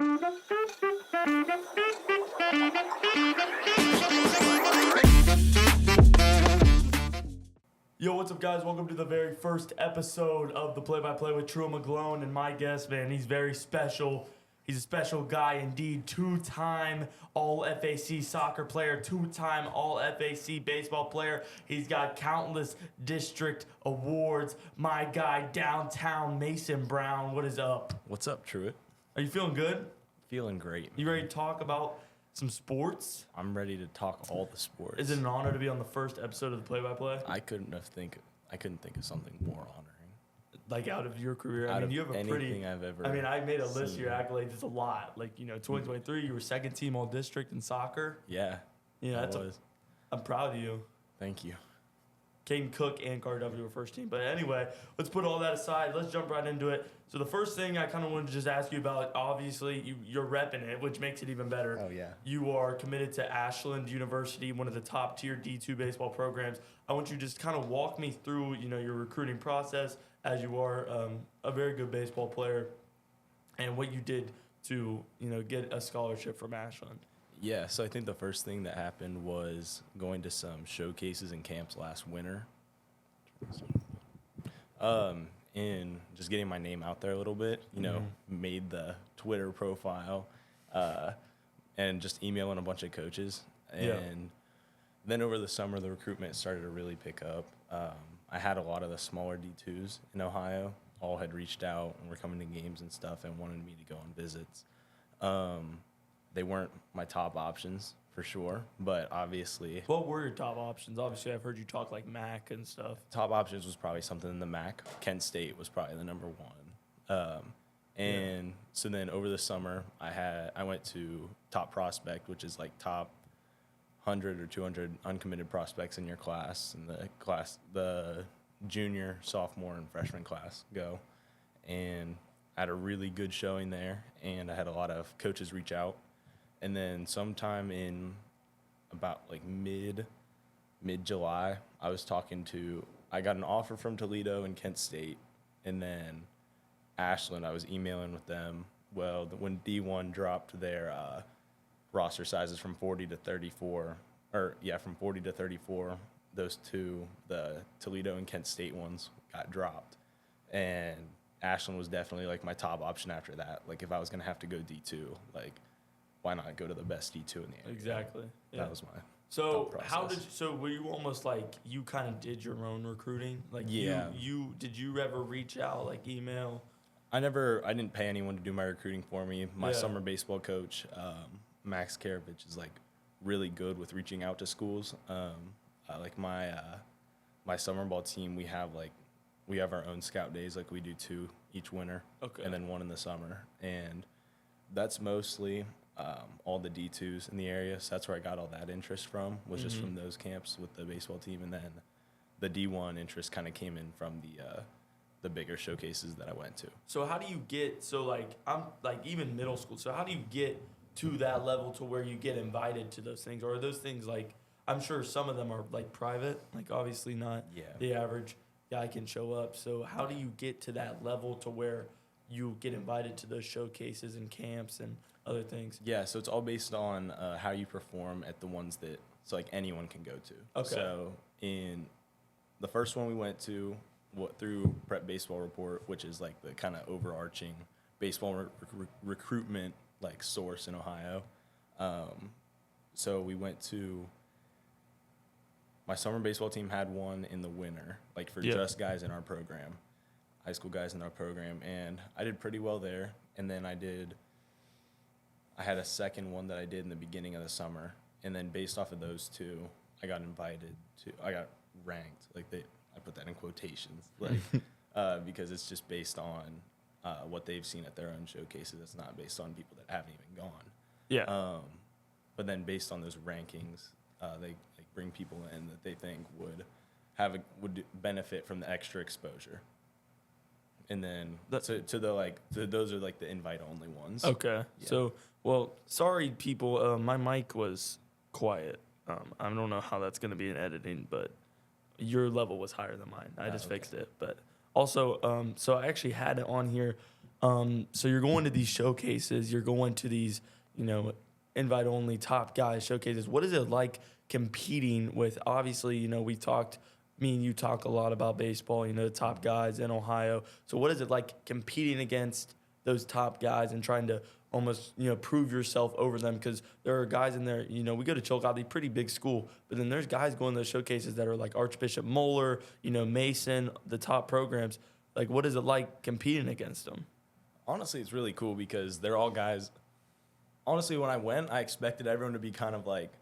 Yo, what's up, guys? Welcome to the very first episode of the Play-by-Play with Truitt McGlone. And my guest, man, he's very special. He's a special guy indeed. Two-time All-FAC soccer player, two-time All-FAC baseball player. He's got countless district awards. My guy, downtown Mason Brown. What is up? What's up, Truitt? Are you feeling good? Feeling great. You ready to talk about some sports? I'm ready to talk all the sports. Is it an honor to be on the first episode of the Play-by-Play? I couldn't think of something more honoring. Like out of your career, Out I mean, of you have a anything pretty. I've ever I mean, I made a list of seen. your accolades. It's a lot. Like 2023, you were second team all district in soccer. Yeah. Yeah, I that's. was. I'm proud of you. Thank you. Caden Cook and Carter W were first team. But anyway, let's put all that aside. Let's jump right into it. So the first thing I kind of wanted to just ask you about, obviously, you're repping it, which makes it even better. Oh, yeah. You are committed to Ashland University, one of the top tier D2 baseball programs. I want you to just kind of walk me through, your recruiting process, as you are a very good baseball player, and what you did to, get a scholarship from Ashland. Yeah, so I think the first thing that happened was going to some showcases and camps last winter. And just getting my name out there a little bit, made the Twitter profile, and just emailing a bunch of coaches. And then over the summer, the recruitment started to really pick up. I had a lot of the smaller D2s in Ohio all had reached out and were coming to games and stuff and wanted me to go on visits. They weren't my top options for sure, but obviously What were your top options? Obviously, I've heard you talk like MAC and stuff. top options was probably something in the MAC. Kent State was probably the number one. So then over the summer, I went to Top Prospect, which is like top 100 or 200 uncommitted prospects in your class, and the junior, sophomore, and freshman class go. And I had a really good showing there, and I had a lot of coaches reach out. And then sometime in about like mid-July, I got an offer from Toledo and Kent State, and then Ashland, I was emailing with them. Well, when D1 dropped their roster sizes from 40 to 34, from 40 to 34, those two, the Toledo and Kent State ones, got dropped. And Ashland was definitely like my top option after that. Like if I was going to have to go D2, like why not go to the best D2 in the area? Exactly. Yeah. That was my So thought process. were you almost like you kind of did your own recruiting? Like Yeah. did you ever reach out, like email? I didn't pay anyone to do my recruiting for me. My Yeah. summer baseball coach, Max Karavich, is like really good with reaching out to schools. Like my summer ball team, we have our own scout days, like we do 2 each winter, Okay. and then 1 in the summer, and that's mostly all the D2s in the area. So that's where I got all that interest from, was just from those camps with the baseball team, and then the D1 interest kind of came in from the bigger showcases that I went to. So how do you get I'm like even middle school? So how do you get to that level to where you get invited to those things, or are those things like I'm sure some of them are like private, like obviously not the average guy can show up. So how do you get to that level to where you get invited to those showcases and camps and other things? Yeah, so it's all based on how you perform at the ones that like anyone can go to. Okay. So in the first one we went to, through Prep Baseball Report, which is like the kind of overarching baseball recruitment like source in Ohio. So we went to, my summer baseball team had one in the winter, like for just guys in our program, high school guys in our program, and I did pretty well there. And then I had a second one that I did in the beginning of the summer, and then based off of those 2, I got ranked, like I put that in quotations, like because it's just based on what they've seen at their own showcases. It's not based on people that haven't even gone. Yeah. But then based on those rankings, they bring people in that they think would benefit from the extra exposure. And then those are like the invite only ones. Okay. Yeah. So, well, sorry people, my mic was quiet. I don't know how that's going to be in editing, but your level was higher than mine. I just fixed it. But also, so I actually had it on here. So you're going to these showcases, you're going to these, invite only top guys showcases. What is it like competing with, obviously, me and you talk a lot about baseball, the top guys in Ohio. So what is it like competing against those top guys and trying to almost, prove yourself over them? Because there are guys in there, we go to Chillicothe, pretty big school, but then there's guys going to those showcases that are like Archbishop Moeller, Mason, the top programs. Like, what is it like competing against them? Honestly, it's really cool because they're all guys. Honestly, when I went, I expected everyone to be kind of like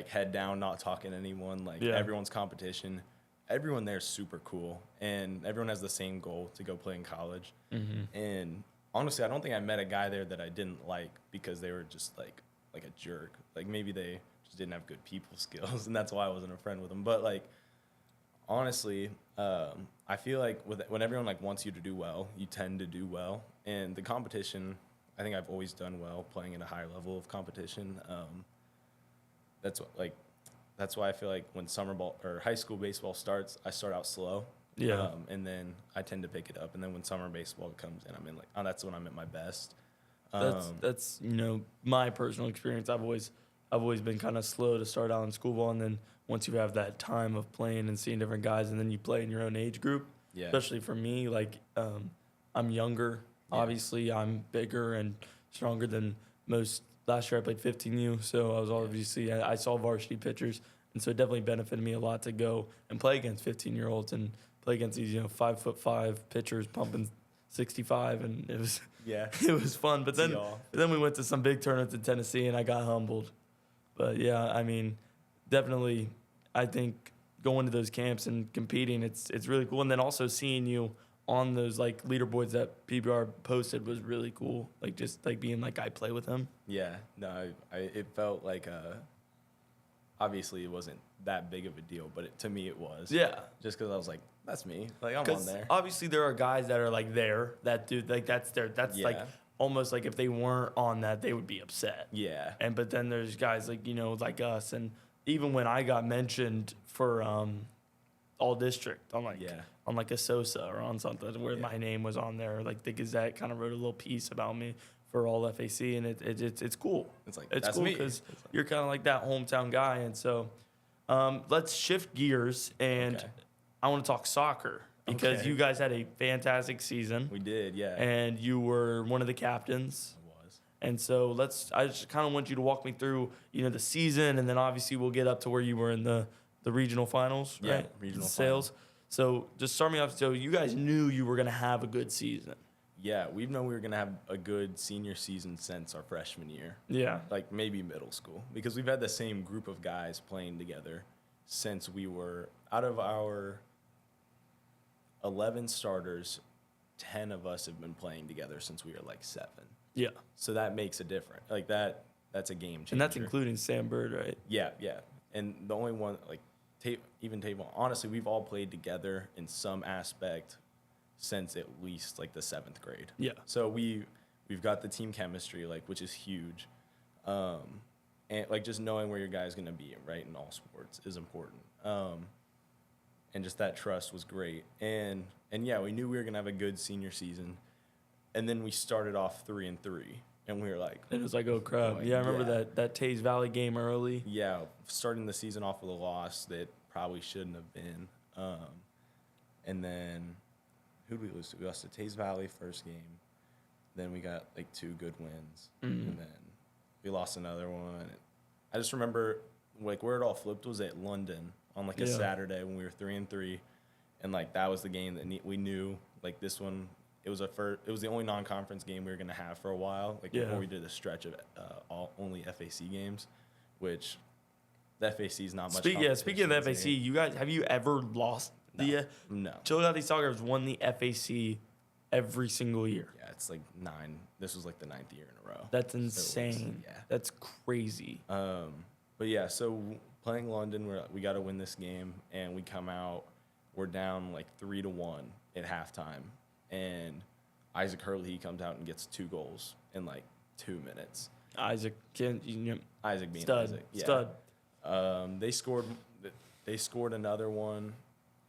head down, not talking to anyone, everyone's competition. Everyone there is super cool, and everyone has the same goal to go play in college. Mm-hmm. And honestly, I don't think I met a guy there that I didn't like because they were just like a jerk. Like, maybe they just didn't have good people skills, and that's why I wasn't a friend with them. But honestly, I feel like when everyone wants you to do well, you tend to do well. And the competition, I think I've always done well playing in a high level of competition. That's why I feel like when summer ball or high school baseball starts, I start out slow. Yeah. And then I tend to pick it up. And then when summer baseball comes in, I'm in that's when I'm at my best. That's my personal experience. I've always been kind of slow to start out in school ball, and then once you have that time of playing and seeing different guys, and then you play in your own age group. Yeah. Especially for me, I'm younger. Yeah. Obviously, I'm bigger and stronger than most. Last year I played 15U, so I was obviously I saw varsity pitchers, and so it definitely benefited me a lot to go and play against 15-year-olds and play against these 5'5" pitchers pumping 65, and it was it was fun. But then we went to some big tournaments in Tennessee, and I got humbled. But yeah, I mean, definitely, I think going to those camps and competing, it's really cool. And then also seeing you on those leaderboards that PBR posted was really cool. Just being I play with him. Yeah, no, it felt like obviously it wasn't that big of a deal, but to me it was. Yeah. Just because I was like, that's me. I'm on there. Obviously there are guys that are there, that dude, that's almost if they weren't on that, they would be upset. Yeah. But then there's guys like us, and even when I got mentioned for all district on a Sosa or on something where my name was on there, the Gazette kind of wrote a little piece about me for all FAC, and it's cool. It's it's that's cool me because you're kind of that hometown guy. And so let's shift gears, and I want to talk soccer because you guys had a fantastic season. We did, yeah. And you were one of the captains. I was. And so I just kind of want you to walk me through, the season, and then obviously we'll get up to where you were in the regional finals, right? Yeah, regional sales. finals. So just start me off. So you guys knew you were going to have a good season. Yeah, we've known we were going to have a good senior season since our freshman year. Yeah. Maybe middle school. Because we've had the same group of guys playing together since we were, out of our 11 starters, 10 of us have been playing together since we were 7. Yeah. So that makes a difference. That's a game changer. And that's including Sam Bird, right? Yeah, yeah. And the only one, even Tavon, honestly, we've all played together in some aspect since at least the 7th grade. Yeah. So we've got the team chemistry, which is huge. And just knowing where your guy's going to be, right, in all sports is important. And just that trust was great. And yeah, we knew we were going to have a good senior season. And then we started off 3-3. And we were and it was oh crap. I remember that Taze Valley game early. Yeah, starting the season off with a loss that probably shouldn't have been. And then who did we lose to? We lost to Taze Valley first game. Then we got 2 good wins. Mm-hmm. And then we lost another one. I just remember where it all flipped was at London on a Saturday when we were 3-3. And that was the game that we knew this one. It was the only non-conference game we were going to have for a while, before we did a stretch of only FAC games, which the FAC is not much. Speaking of the FAC, you guys, have you ever lost No. Chillicothe Soccer has won the FAC every single year. Yeah, it's 9. This was the 9th year in a row. That's insane. So that's crazy. But yeah, so playing London, we got to win this game, and we come out, we're down 3-1 at halftime. And Isaac Hurley, he comes out and gets 2 goals in 2 minutes. Isaac being stud. Yeah. Stud. They scored another one.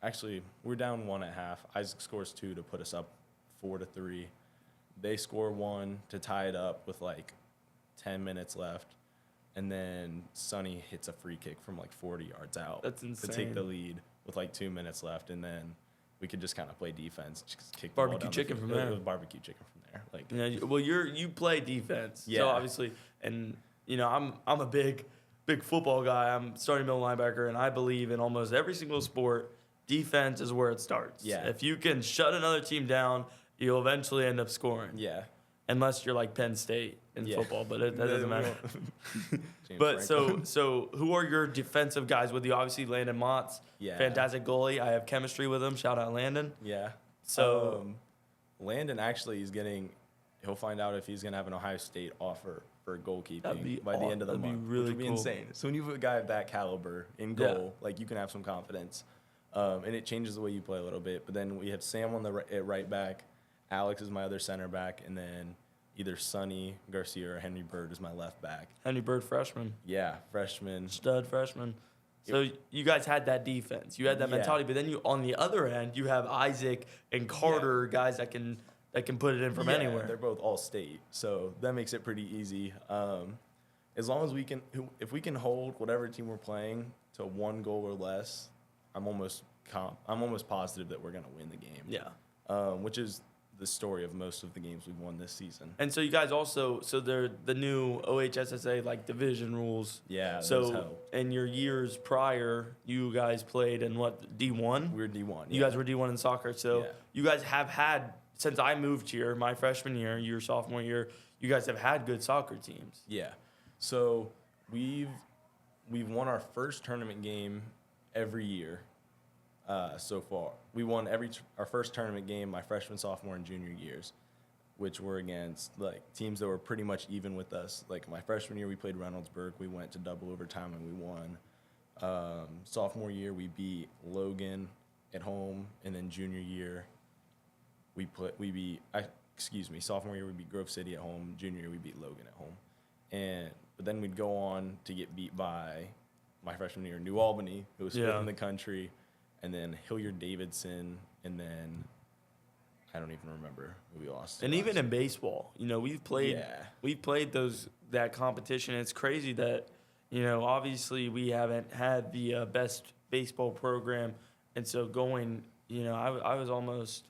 Actually, we're down 1 at half. Isaac scores 2 to put us up 4-3. they score one to tie it up with like 10 minutes left. And then Sonny hits a free kick from like 40 yards out. That's insane. To take the lead with like 2 minutes left. And then we could just kind of play defense, just kick Barbecue the ball down chicken the from field. there. It was barbecue chicken from there. Like, Yeah, well, you play defense, Yeah. so obviously, and I'm a big football guy. I'm starting middle linebacker, and I believe in almost every single sport, defense is where it starts. Yeah. If you can shut another team down, you'll eventually end up scoring. yeah. Unless you're like Penn State in Yeah. football, but that doesn't matter. James But Franco. so who are your defensive guys with you? Obviously, Landon Mott's Yeah. fantastic goalie. I have chemistry with him. Shout out Landon. Yeah. So Landon actually is he'll find out if he's going to have an Ohio State offer for goalkeeping by the end of the that'd be month, really which would be cool. insane. So when you have a guy of that caliber in Yeah. goal, like you can have some confidence, and it changes the way you play a little bit. But then we have Sam on at right back, Alex is my other center back, and then either Sonny Garcia or Henry Bird is my left back. Henry Bird, freshman. Yeah, freshman. Stud freshman. So you guys had that defense. You had that Yeah. mentality, but then you on the other end, you have Isaac and Carter, guys that can put it in from Yeah, anywhere. They're both all state, so that makes it pretty easy. As long as if we can hold whatever team we're playing to one goal or less, I'm almost positive that we're gonna win the game. Yeah. Which is the story of most of the games we've won this season. And so you guys also they're the new OHSSA like division rules. Yeah, those So help. in your years prior, you guys played in what, D1? We're D1. You guys were D1 in soccer. So Yeah. you guys have had, since I moved here, my freshman year, your sophomore year, you guys have had good soccer teams. Yeah. So we've won our first tournament game every year so far. We won our first tournament game my freshman, sophomore, and junior years, which were against like teams that were pretty much even with us. Like my freshman year, we played Reynoldsburg. We went to double overtime and we won. Sophomore year, we beat Logan at home, and then junior year, sophomore year we beat Grove City at home. Junior year we beat Logan at home, but then we'd go on to get beat by my freshman year New Albany, who was fifth in the country, and then Hilliard Davidson, and then I don't even remember who we lost to. And even in baseball, we've played that competition. It's crazy that, obviously we haven't had the best baseball program, and so going, I was almost.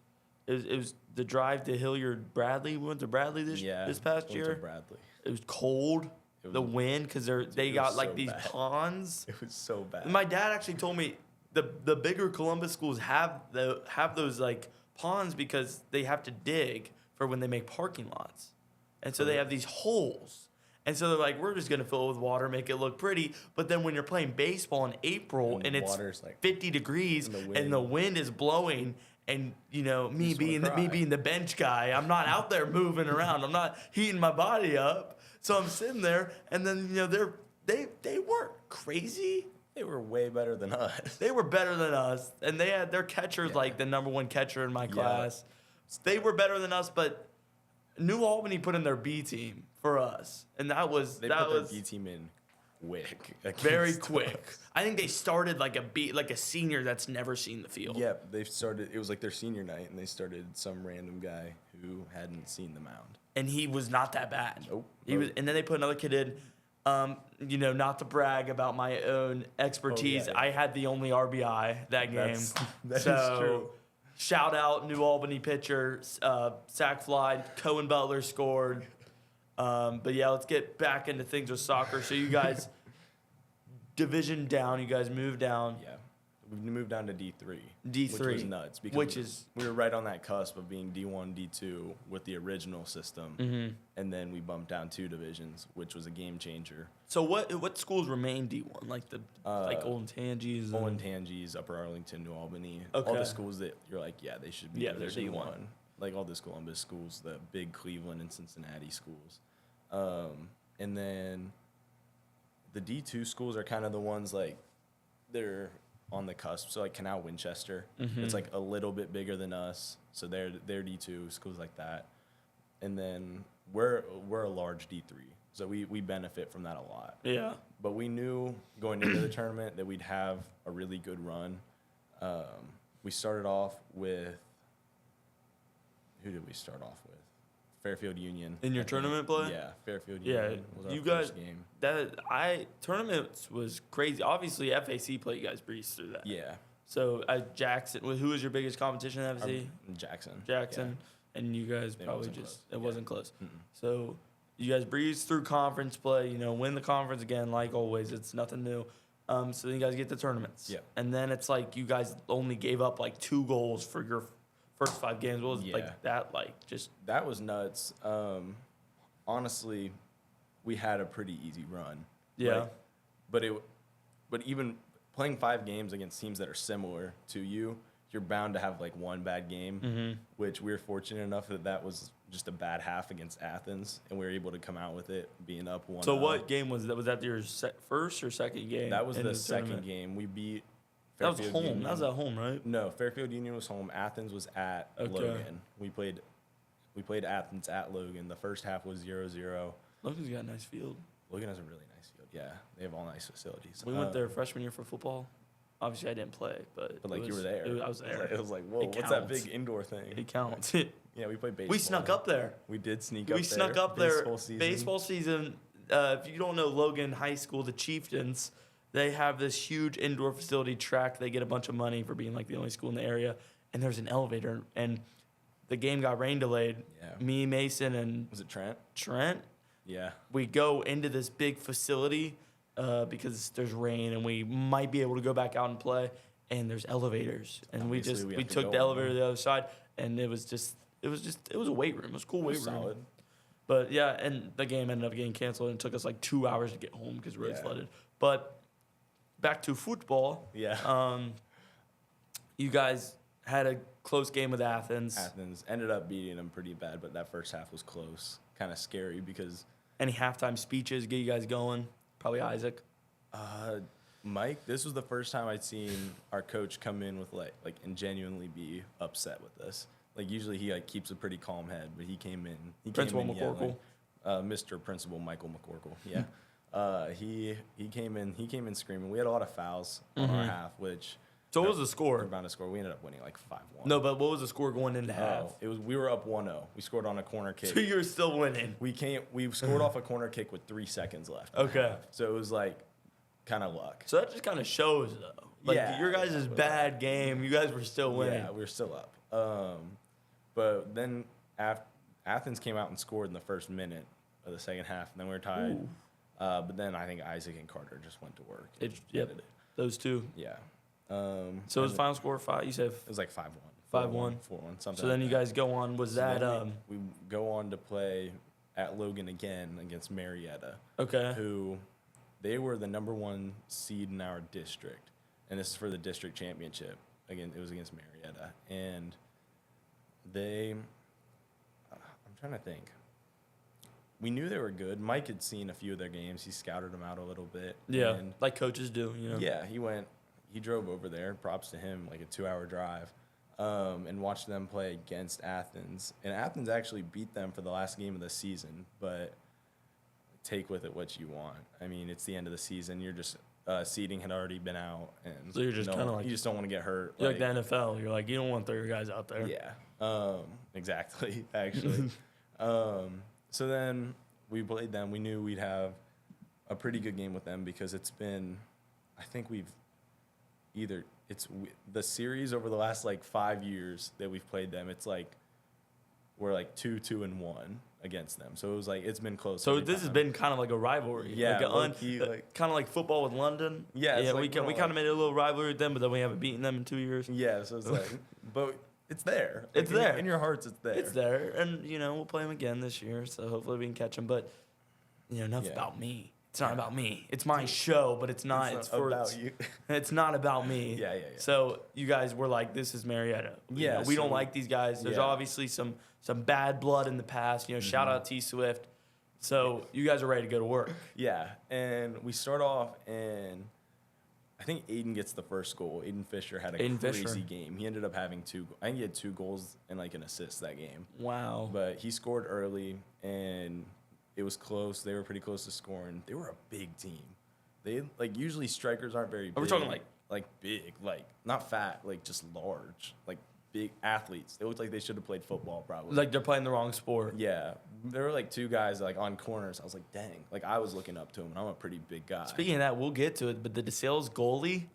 It was the drive to Hilliard Bradley. We went to Bradley this past went year. to Bradley. It was cold. The wind, because they got was like so these bad. ponds. It was so bad. My dad actually told me the bigger Columbus schools have those like ponds because they have to dig for when they make parking lots, and so they have these holes. And so they're like, we're just gonna fill it with water, make it look pretty. But then when you're playing baseball in April and it's like 50 degrees and the wind is blowing, and me being the bench guy, I'm not out there moving around. I'm not heating my body up. So I'm sitting there, and then they weren't crazy. They were way better than us. They were better than us, and they had their catchers like the number one catcher in my class. They were better than us, but New Albany put in their B team for us, and that was They put their B team in quick. very against quick. us. I think they started like a senior that's never seen the field. Yeah, it was like their senior night, and they started some random guy who hadn't seen the mound. And he was not that bad. Nope. He was, and then they put another kid in. Not to brag about my own expertise, I had the only RBI that game. That is so, true. Shout out New Albany pitcher, sack fly. Cohen Butler scored. But yeah, let's get back into things with soccer. So you guys, division down. You guys moved down. Yeah, we moved down to D3. D3, which was nuts because we were right on that cusp of being D1, D2 with the original system, and then we bumped down 2 divisions, which was a game changer. So what schools remain D1? Like like Old Tangies? Old Tangies, Upper Arlington, New Albany, Okay. all the schools that you're like, they should be they're Division D1. 1. Like all the Columbus schools, the big Cleveland and Cincinnati schools. And then the D2 schools are kind of the ones like they're on the cusp. So like Canal Winchester, it's like a little bit bigger than us. So they're D2 schools like that. And then we're a large D3. So we benefit from that a lot. Yeah. But we knew going into the tournament that we'd have a really good run. We started off with, who did we start off with? Fairfield Union. In your I think. tournament play? Yeah, Fairfield Yeah, Union was our you guys. first game. Tournaments was crazy. Obviously, FAC play. You guys breezed through that. Yeah. So Jackson, who was your biggest competition in FAC? Jackson. And you guys It probably wasn't just close. it wasn't close. Mm-mm. So you guys breezed through conference play. Win the conference again, like always. It's nothing new. So then you guys get the tournaments. Yeah. And then it's like you guys only gave up like 2 goals for your first 5 games. What was Yeah. like that? Like just That was nuts. Honestly, we had a pretty easy run. yeah. Like, but even playing 5 games against teams that are similar to you, you're bound to have like one bad game, Mm-hmm. which we were fortunate enough that was just a bad half against Athens, and we were able to come out with it being up 1. So what game was that? Was that your first or second game? That was in the second tournament? game. We beat That was Fairfield home. Union. That was at home, right? No, Fairfield Union was home. Athens was at Okay. Logan. We played Athens at Logan. The first half was 0-0. Logan's got a nice field. Logan has a really nice field. Yeah, they have all nice facilities. We went there freshman year for football. Obviously, I didn't play, but But like it you was- were there. I was there. It was like, whoa, It what's that counts. big indoor thing? It counts. Yeah, we played baseball. We snuck up there. We did sneak up We there. snuck up there. Baseball season. Baseball season. If you don't know Logan High School, the Chieftains, they have this huge indoor facility track. They get a bunch of money for being like the only school in the area, and there's an elevator. And the game got rain delayed. Yeah. Me, Mason, and Was it Trent? Trent. Yeah. We go into this big facility because there's rain, and we might be able to go back out and play. And there's elevators, and Obviously, we we have to took go the on elevator them. to the other side, and it was a weight room. It was a cool weight room. Solid. But yeah, and the game ended up getting canceled, and it took us like 2 hours to get home because roads Yeah. flooded. But back to football. Yeah. You guys had a close game with Athens. Athens ended up beating them pretty bad, but that first half was close. Kind of scary because Any halftime speeches get you guys going? Probably Isaac. Mike, this was the first time I'd seen our coach come in with like and genuinely be upset with us. Like usually he like keeps a pretty calm head, but he came in. Principal yelling. McCorkle. Mr. Principal Michael McCorkle. Yeah. He came in screaming. We had a lot of fouls on our half, which So what was the we're score? bound to score. We ended up winning like 5-1. No, but what was the score going into half? We were up 1-0. We scored on a corner kick. So you were still winning. We scored off a corner kick with 3 seconds left. Okay. So it was like kind of luck. So that just kind of shows, though. Like, Yeah, your guys' yeah. bad game, you guys were still winning. Yeah, we were still up. But then Athens came out and scored in the first minute of the second half, and then we were tied. Ooh. But then I think Isaac and Carter just went to work. Yep, Ended it. those two. Yeah. So it was and final score 5. You said. It was like 5-1. 5-1. 4-1, something So then like you that. guys go on. Was So that then we go on to play at Logan again against Marietta, okay? who they were the number 1 seed in our district, and this is for the district championship. Again, it was against Marietta, and I'm trying to think. We knew they were good. Mike had seen a few of their games. He scouted them out a little bit. Yeah, and like coaches do. yeah, he drove over there. Props to him, like a 2-hour drive, and watched them play against Athens. And Athens actually beat them for the last game of the season, but take with it what you want. I mean, it's the end of the season. You're just seeding had already been out, and So you're just kinda like- you just don't want to get hurt. You're like the NFL. You're like, you don't want to throw your guys out there. Yeah, exactly. Actually, so then we played them. We knew we'd have a pretty good game with them because it's been, I think the series over the last like 5 years that we've played them. It's like we're like 2-2-1 against them. So it was like it's been close. So every this has time. been kind of like a rivalry. Yeah, like low-key, like- kind of like football with London. Yeah, it's yeah. like We we're kind all- of made a little rivalry with them, but then we haven't beaten them in 2 years. Yeah, so it's like, but it's there. It's Like, there. in your hearts. It's there. It's there, and we'll play them again this year. So hopefully we can catch them. But enough Yeah. about me. It's not about me. It's my show, but it's not. It's for about you. It's not about me. Yeah. So you guys were like, this is Marietta. Yeah, We don't so- like these guys. There's yeah. obviously some bad blood in the past. Shout out T Swift. So you guys are ready to go to work. Yeah, and we start off, and I think Aiden gets the first goal. Aiden Fisher had a Aiden crazy Fisher. game. He ended up having I think he had 2 goals and like an assist that game. Wow. But he scored early, and it was close. They were pretty close to scoring. They were a big team. They like usually strikers aren't very big. Are we talking like big, like not fat, like just large, like big athletes. They looked like they should have played football probably. Like they're playing the wrong sport. Yeah, there were like two guys like on corners. I was like, dang. Like I was looking up to him, and I'm a pretty big guy. Speaking of that, we'll get to it, but the DeSales goalie,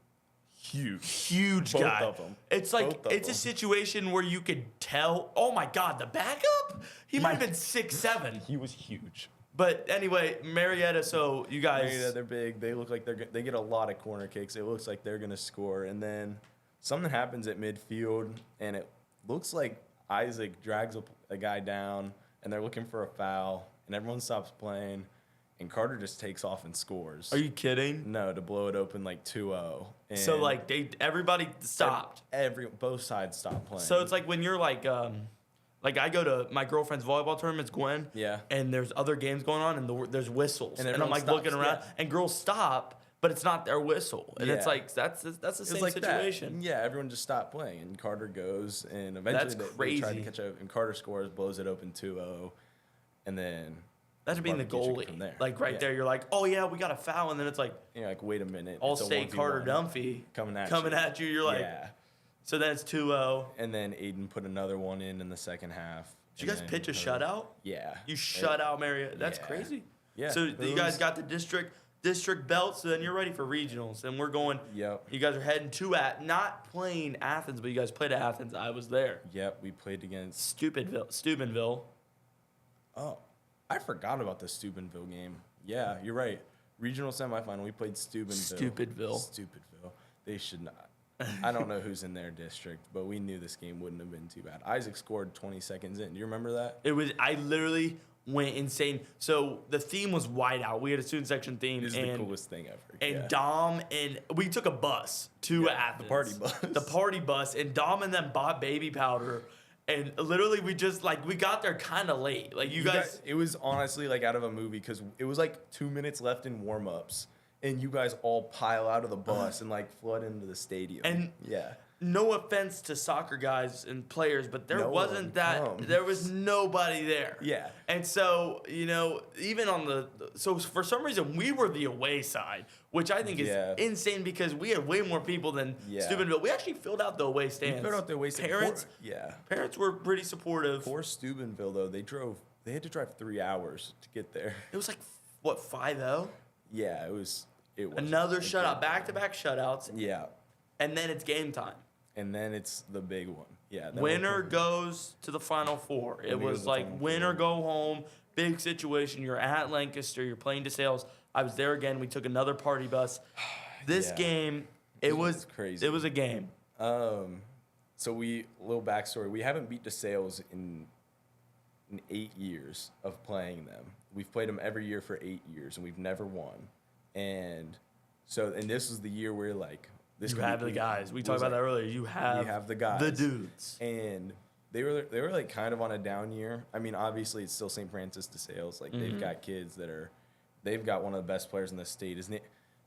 huge Both guy. of them. It's like Both of it's a them. situation where you could tell. Oh my God, the backup! He might have been 6'7". He was huge. But anyway, Marietta. So you guys, Yeah, they're big. They look like they get a lot of corner kicks. It looks like they're gonna score, and then something happens at midfield, and it looks like Isaac drags a guy down, and they're looking for a foul, and everyone stops playing, and Carter just takes off and scores. are you kidding? No, to blow it open like 2-0. So like everybody stopped. Both sides stopped playing. So it's like when you're like I go to my girlfriend's volleyball tournaments, Gwyn. Yeah. And there's other games going on, and there's whistles, And and I'm everyone like stops, looking around, yeah. and girls stop, but it's not their whistle, and it's Yeah. like that's the It was same like that. situation. Yeah, everyone just stopped playing, and Carter goes, and eventually That's they try to crazy. catch up, and Carter scores, blows it open 2-0, and then Imagine being the barbecue chicken goalie, from there. like right Yeah. there, you're like, oh yeah, we got a foul, and then it's like you're like, wait a minute, all it's a state 1v1 Carter Dunphy coming at you. You're like, yeah, so then it's 2-0. and then Aiden put another one in the second half. Did you guys pitch a shutout? Yeah, You shut out Marietta. That's yeah. crazy. Yeah, So it you guys was- got the district belt, so then you're ready for regionals, and we're going. Yep. You guys are heading to not playing Athens, but you guys played at Athens. I was there. Yep, we played against. Steubenville. Oh, I forgot about the Steubenville game. Yeah, you're right. Regional semifinal, we played Steubenville. Stupidville. They should not. I don't know who's in their district, but we knew this game wouldn't have been too bad. Isaac scored 20 seconds in. Do you remember that? It was. I literally went insane. So the theme was whiteout. We had a student section theme, It was and the coolest thing ever. and yeah. Dom and we took a bus to Yeah, Athens. the party bus. The party bus, and Dom and them bought baby powder, and literally we just like we got there kind of late. Like you guys, it was honestly like out of a movie because it was like 2 minutes left in warm-ups, and you guys all pile out of the bus and like flood into the stadium. And- yeah. no offense to soccer guys and players, but there No wasn't one that. come. There was nobody there. Yeah. And so even on so for some reason we were the away side, which I think is Yeah. insane because we had way more people than Yeah. Steubenville. We actually filled out the away We stands. put out their waist. Parents, Yeah. parents were pretty supportive. For Steubenville though, they had to drive 3 hours to get there. It was like what 5-0. Yeah, it was. Another a shutout, good back-to-back shutouts, game. Yeah, and then it's game time. and then it's the big one. Yeah, then Winner we're- goes to the Final Four. It Winner goes was to the like Final win Four. or go home. Big situation. You're at Lancaster. You're playing DeSales. I was there again. We took another party bus. This Yeah. game, it was crazy. It was a game. So little backstory. We haven't beat DeSales in 8 years of playing them. We've played them every year for 8 years, and we've never won. And this was the year where like this. You could be- have the guys. We was talked about like- that earlier. You have the guys. the dudes. And they were like kind of on a down year. I mean, obviously it's still St. Francis DeSales. Like they've got kids they've got one of the best players in the state.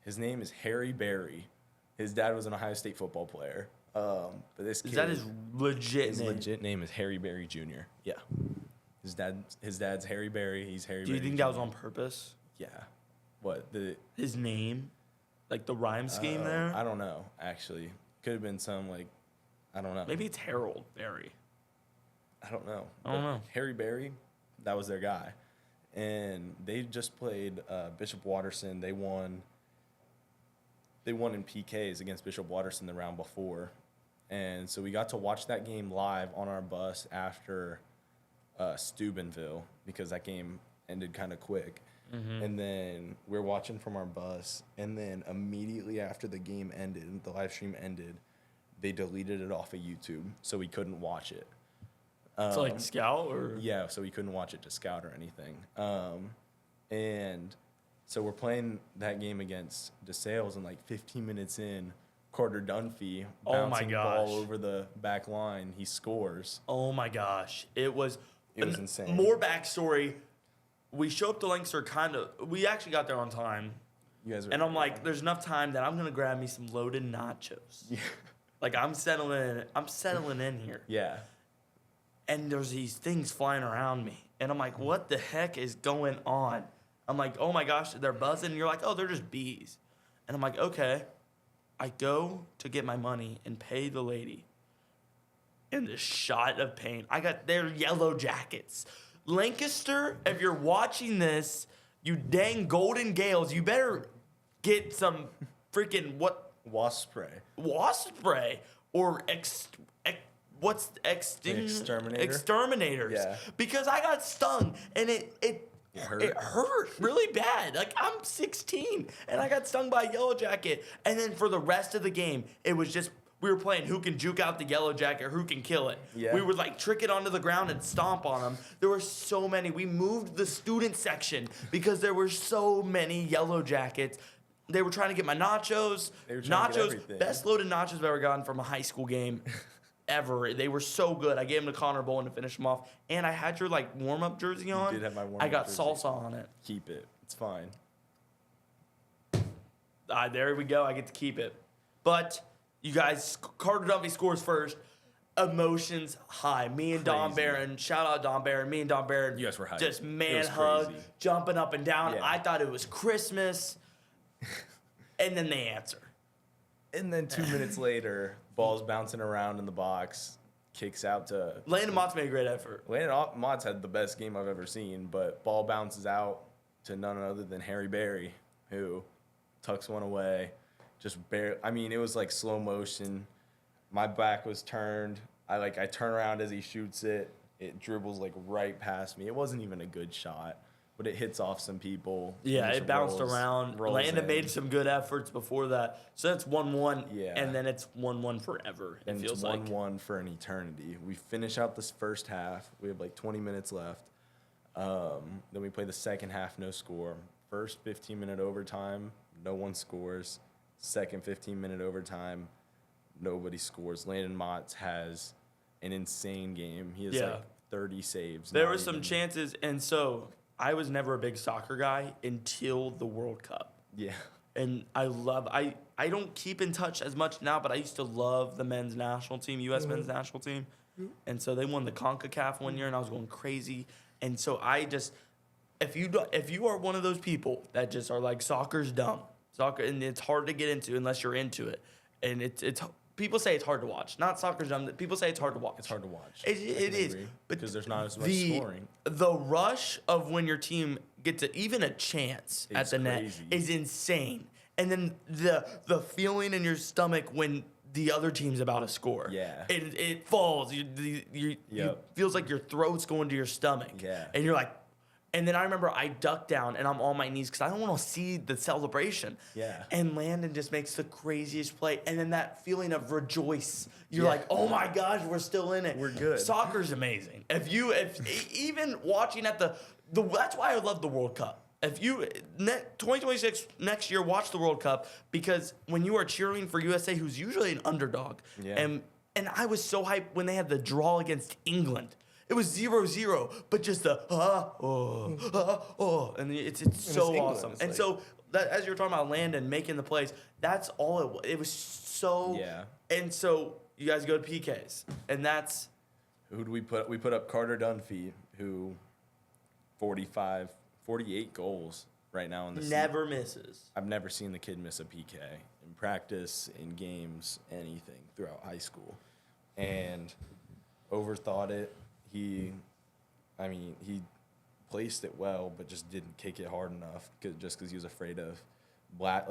His name is Harry Berry. His dad was an Ohio State football player. But this kid, Is that his legit his name? legit name is Harry Berry Jr. Yeah. His dad's Harry Berry. He's Harry. Do you Berry think that was Jr.. on purpose? Yeah. What the? His name, like the rhyme scheme there. I don't know. Actually, could have been some like, I don't know. Maybe it's Harold Berry. I don't know. I don't But know. Harry Berry, that was their guy, and they just played Bishop Watterson. They won in PKs against Bishop Watterson the round before, and so we got to watch that game live on our bus after Steubenville because that game ended kind of quick. And then we're watching from our bus, and then immediately after the game ended, the live stream ended, they deleted it off of YouTube, so we couldn't watch it. It's like Scout or Yeah, so we couldn't watch it to scout or anything. And so we're playing that game against DeSales, and like 15 minutes in, Carter Dunphy Oh my bouncing gosh. ball over the back line. He scores. Oh my gosh. It was insane. More backstory. We show up to Lancaster we actually got there on time. You guys are, And I'm like, there's enough time that I'm gonna grab me some loaded nachos. Like I'm settling in here. yeah. And there's these things flying around me. And I'm like, what the heck is going on? I'm like, oh my gosh, they're buzzing. And you're like, oh, they're just bees. And I'm like, okay. I go to get my money and pay the lady. in the shot of pain. I got their Yellow Jackets. Lancaster, if you're watching this, you dang Golden Gales, you better get some freaking Wasp spray. wasp spray or exterminators. Yeah. Because I got stung and it hurt really bad. Like, I'm 16 and I got stung by a Yellow Jacket. And then for the rest of the game, it was just we were playing who can juke out the Yellow Jacket, who can kill it. Yeah. We would like trick it onto the ground and stomp on them. There were so many. We moved the student section because there were so many Yellow Jackets. They were trying to get my nachos. They were trying to get Nachos, everything. best loaded nachos I've ever gotten from a high school game ever. They were so good. I gave them to Connor Bowen to finish them off. And I had your like warm-up jersey on. did have my warm-up I got jersey. salsa on it. Keep it. It's fine. There we go. I get to keep it. But you guys, Carter Duffy scores first. Emotions high. Me and Don Crazy. Barron, shout out Don Barron. Me and Don Barron, You guys were hyped. just It man was hug, crazy. jumping up and down. Yeah. I thought it was Christmas. And then they answer. And then 2 minutes later, ball's bouncing around in the box, kicks out to Landon Mott's made a great effort. Landon Mott's had the best game I've ever seen, but ball bounces out to none other than Harry Berry, who tucks one away. Just barely. I mean, it was like slow motion. My back was turned. I turn around as he shoots it. It dribbles like right past me. It wasn't even a good shot, but it hits off some people. Yeah, and it just bounced rolls- around. rolls Landon in. made some good efforts before that. So that's 1-1. Yeah. And then it's 1-1 forever, it And feels it's like. 1-1 for an eternity. We finish out this first half. We have like 20 minutes left. Then we play the second half, no score. First 15-minute overtime, no one scores. Second 15-minute overtime, nobody scores. Landon Motts has an insane game. He has Yeah. like 30 saves. There not were some even- chances, and so I was never a big soccer guy until the World Cup. Yeah. And I don't keep in touch as much now, but I used to love the men's national team, U.S. men's national team. And so they won the CONCACAF one year, and I was going crazy. And so I just, if you are one of those people that just are like, soccer's dumb, and it's hard to get into unless you're into it, and it's people say it's hard to watch. Not soccer's dumb. People say it's hard to watch. It's hard to watch. It is, but because there's not as much scoring. The rush of when your team gets even a chance at It's the net crazy. is insane. And then the feeling in your stomach when the other team's about to score. Yeah. It falls. You Yep. feels like your throat's going to your stomach. Yeah. And you're like, and then I remember I ducked down and I'm on my knees because I don't want to see the celebration. Yeah. And Landon just makes the craziest play. And then that feeling of rejoice. You're Yeah. like, oh my gosh, we're still in it. We're good. Soccer's amazing. If even watching at the that's why I love the World Cup. If you 2026 next year, watch the World Cup because when you are cheering for USA, who's usually an underdog, Yeah. and I was so hyped when they had the draw against England. It was 0-0, but just the and it's so England. awesome. It's And like- so that, as you're talking about Landon making the plays, that's all it was. It was so Yeah. And so you guys go to PKs, and that's Who do we put? We put up Carter Dunphy, who 48 goals right now in the season. never misses. I've never seen the kid miss a PK in practice, in games, anything throughout high school. And overthought it. He placed it well, but just didn't kick it hard enough because he was afraid of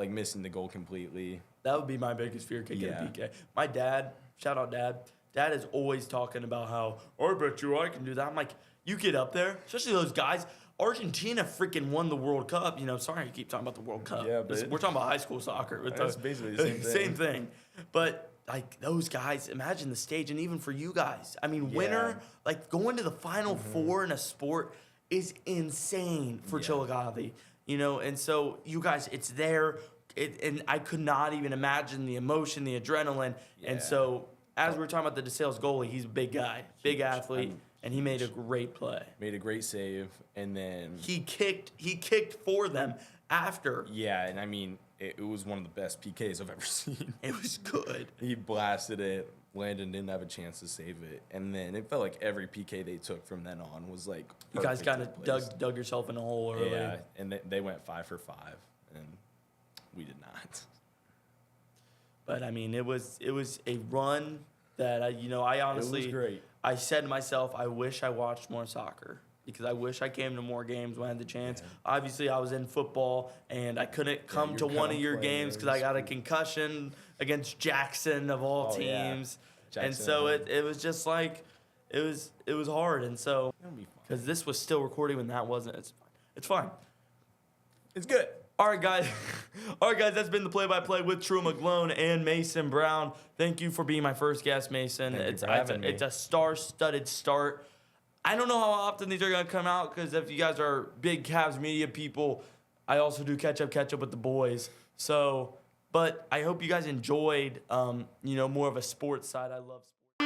missing the goal completely. That would be my biggest fear, kicking Yeah. a PK. My dad, shout out dad. Dad is always talking about how, I bet you I can do that. I'm like, you get up there, especially those guys. Argentina freaking won the World Cup. Sorry I keep talking about the World Cup. Yeah, but- We're talking about high school soccer. That's basically the same thing. Same thing. But like those guys, imagine the stage, and even for you guys. I mean, winner, like going to the Final Four in a sport is insane for Yeah. Chillicothe. And so you guys, it's there. And I could not even imagine the emotion, the adrenaline. And Yeah. so, as we were talking about the DeSales goalie, he's a big guy, big athlete, I'm and he made a great play. Made a great save, and then He kicked for them after. and I mean it was one of the best PKs I've ever seen. It was good. He blasted it. Landon didn't have a chance to save it, and then it felt like every PK they took from then on was like You guys kind perfectly of placed. dug yourself in a hole early. Yeah, and they went 5 for 5, and we did not. But I mean, it was a run that I honestly, It was great. I said to myself, I wish I watched more soccer because I wish I came to more games when I had the chance. Yeah. Obviously, I was in football and I couldn't come you to were one kinda of your playing games because those. I got a concussion against Jackson of all Oh, yeah. teams, Jackson and so at home. it was just like it was hard, and so It'll be fine. because this was still recording when that wasn't, it's fine. It's fine. It's good. All right, guys. All right, guys. That's been the play-by-play with Truitt McGlone and Mason Brown. Thank you for being my first guest, Mason. Thank you for having me. It's a star-studded start. I don't know how often these are going to come out because if you guys are big Cavs media people, I also do catch up with the boys. So, but I hope you guys enjoyed, more of a sports side. I love sports.